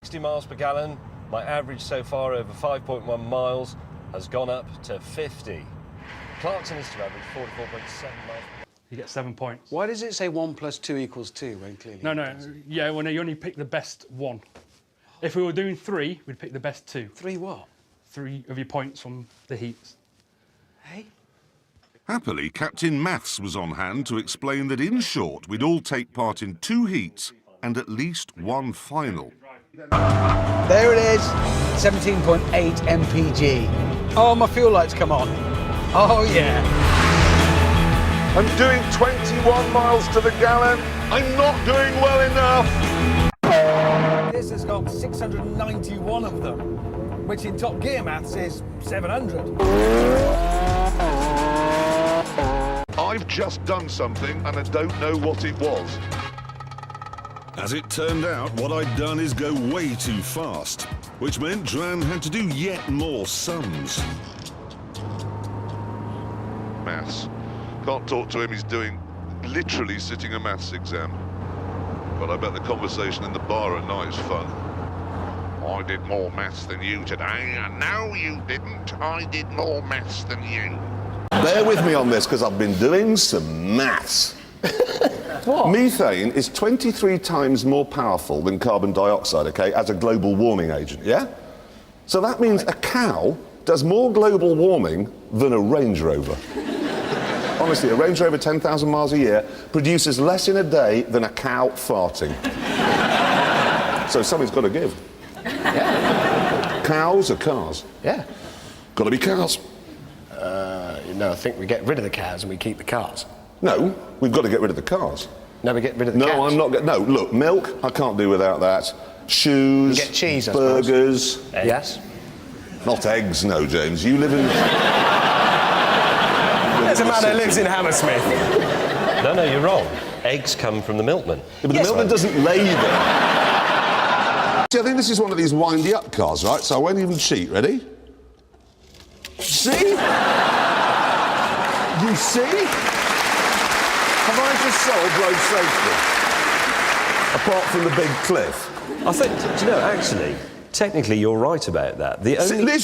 60 miles per gallon. My average so far over 5.1 miles has gone up to 50. Clarkson is to average 44.7 miles per gallon. You get 7 points. Why does it say 1 + 2 = 2 when clearly No, it no, doesn't? yeah, well, no, you only pick the best one. If we were doing 3, we'd pick the best 2. 3 what? 3 of your points from the heats. Hey? Happily, Captain Maths was on hand to explain that in short, we'd all take part in 2 heats and at least 1 final. There it is, 17.8 mpg. Oh, my fuel lights come on. Oh, yeah. I'm doing 21 miles to the gallon. I'm not doing well enough. This has got 691 of them, which in Top Gear maths is 700. I've just done something and I don't know what it was. As it turned out, what I'd done is go way too fast, which meant Dran had to do yet more sums. Maths. Can't talk to him, he's literally sitting a maths exam. But I bet the conversation in the bar at night is fun. I did more maths than you today, and no you didn't. I did more maths than you. Bear with me on this because I've been doing some maths. What? Methane is 23 times more powerful than carbon dioxide, okay, as a global warming agent, yeah? So that means a cow does more global warming than a Range Rover. Honestly, a Range Rover 10,000 miles a year produces less in a day than a cow farting. So something's got to give. Yeah. Cows or cars? Yeah. Got to be cows. No, I think we get rid of the cows and we keep the cars. No, we've got to get rid of the cars. No, we get rid of the No, cows. I'm not. No, look, milk, I can't do without that. Shoes, You get cheese, I suppose. burgers. Yes. Not eggs, no, James. You live in. There's a man who lives in Hammersmith. No, you're wrong. Eggs come from the milkman. Yeah, but the milkman doesn't lay them. See, I think this is one of these windy-up cars, right? So I won't even cheat. Ready? See? You see? Have I just solved road safety? Apart from the big cliff. I think, do you know, actually, technically you're right about that. The only...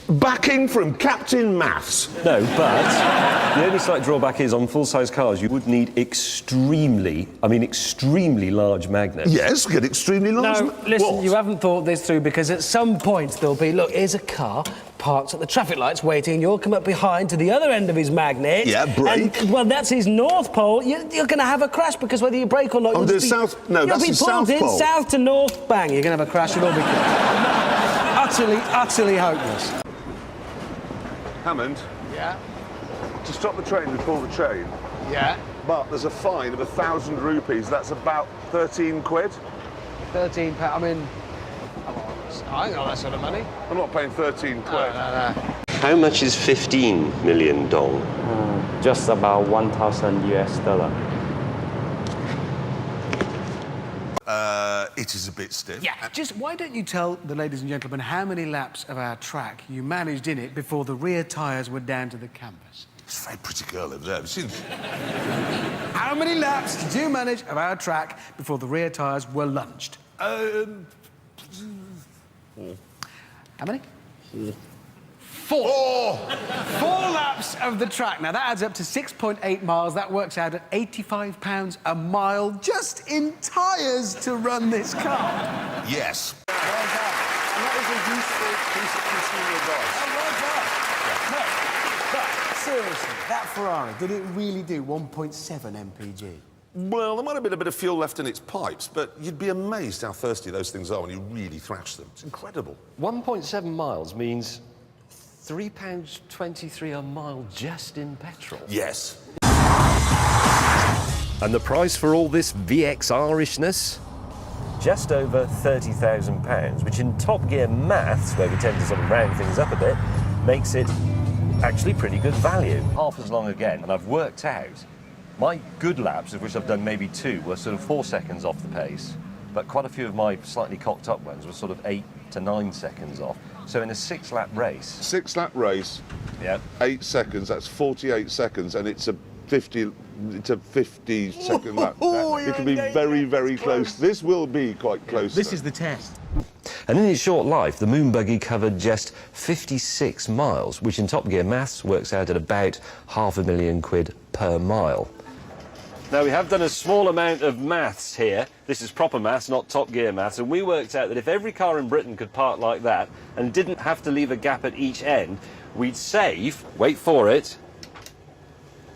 Backing from Captain Maths. No, but the only slight drawback is on full-size cars you would need extremely large magnets. Yes, get extremely large. No, listen, What? you haven't thought this through because at some point there'll be, look, here's a car parked at the traffic lights waiting and you'll come up behind to the other end of his magnet. Yeah, brake. And, well, that's his north pole. You're going to have a crash because whether you brake or not... Oh, you'll there's just be- south... No, you'll that's be the south pulled in pole. south to north, bang, you're going to have a crash, it'll be utterly hopeless. Hammond, Yeah. to stop the train before the train. Yeah. But there's a fine of 1,000 rupees. That's about 13 quid. £13. I mean, I ain't got that sort of money. I'm not paying 13 quid. No. How much is 15 million dong? Just about $1,000. It is a bit stiff. Yeah, just why don't you tell the ladies and gentlemen how many laps of our track you managed in it before the rear tyres were down to the canvas? It's a very pretty girl over there. Have you seen? How many laps did you manage of our track before the rear tyres were lunged? How many? 4 laps of the track. Now, that adds up to 6.8 miles. That works out at £85 a mile just in tyres to run this car. Yes. And that is a useful piece of consumer advice. Oh, well done. No, but seriously, that Ferrari, did it really do 1.7 mpg? Well, there might have been a bit of fuel left in its pipes, but you'd be amazed how thirsty those things are when you really thrash them. It's incredible. 1.7 miles means £3.23 a mile just in petrol. Yes. And the price for all this VXR-ishness? Just over £30,000, which in Top Gear maths, where we tend to sort of round things up a bit, makes it actually pretty good value. Half as long again, and I've worked out my good laps, of which I've done maybe 2, were sort of 4 seconds off the pace, but quite a few of my slightly cocked up ones were sort of 8 to 9 seconds off. So in a 6-lap race... 6-lap race, Yeah. 8 seconds, that's 48 seconds, and it's 50 to 50 second lap. It can be very, very close. This will be quite close. This is the test. And in its short life, the moon buggy covered just 56 miles, which in Top Gear maths works out at about £500,000 per mile. Now, we have done a small amount of maths here. This is proper maths, not Top Gear maths, and we worked out that if every car in Britain could park like that and didn't have to leave a gap at each end, we'd save, wait for it,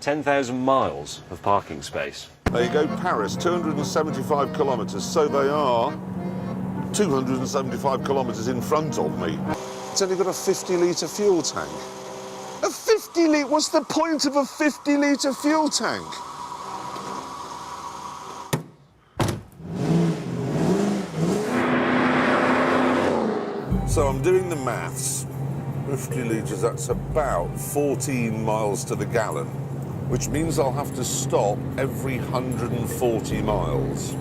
10,000 miles of parking space. There you go, Paris, 275 kilometres, so they are 275 kilometres in front of me. It's only got a 50-litre fuel tank. A 50-litre? What's the point of a 50-litre fuel tank? So I'm doing the maths. 50 litres, that's about 14 miles to the gallon, which means I'll have to stop every 140 miles.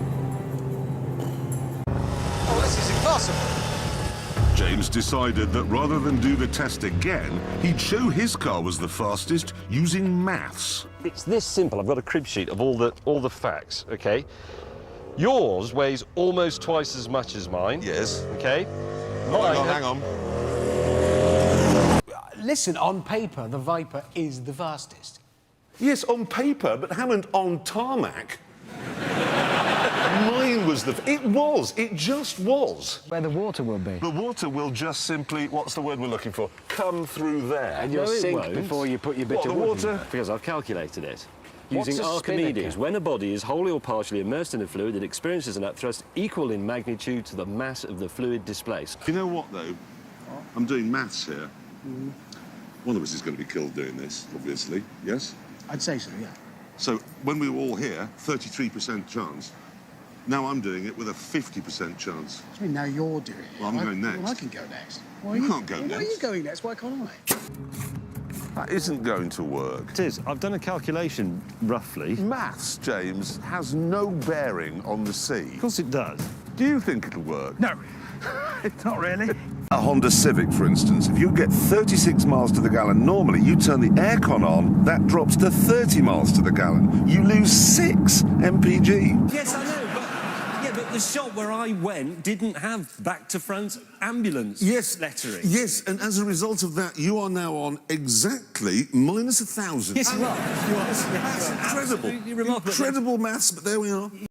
Oh, this is impossible. James decided that rather than do the test again, he'd show his car was the fastest using maths. It's this simple. I've got a crib sheet of all the facts, okay? Yours weighs almost twice as much as mine. Yes. Okay? Hang on. Listen, on paper, the Viper is the fastest. Yes, on paper, but Hammond, on tarmac. Mine was the... It just was. Where the water will be. The water will just simply, what's the word we're looking for? Come through there. And you'll sink before you put your bit What, of the wood water? in. Because I've calculated it. What's Using a Archimedes, spinnaker? when a body is wholly or partially immersed in a fluid, it experiences an upthrust equal in magnitude to the mass of the fluid displaced. You know what, though? I'm doing maths here. One of us is going to be killed doing this, obviously, yes? I'd say so, yeah. So when we were all here, 33% chance. Now I'm doing it with a 50% chance. I mean, now you're doing it. Well, I'm going next. Well, I can go next. You can't go Why are you next. going next? Why can't I? That isn't going to work. It is. I've done a calculation, roughly. Maths, James, has no bearing on the sea. Of course it does. Do you think it'll work? No, not really. A Honda Civic, for instance, if you get 36 miles to the gallon normally, you turn the aircon on, that drops to 30 miles to the gallon. You lose 6 mpg. Yes, I know, but the shop where I went didn't have back to France ambulance lettering. Yes, and as a result of that, you are now on exactly -1,000. Yes, you are. That's incredible. Absolutely remarkable. Incredible maths, but there we are.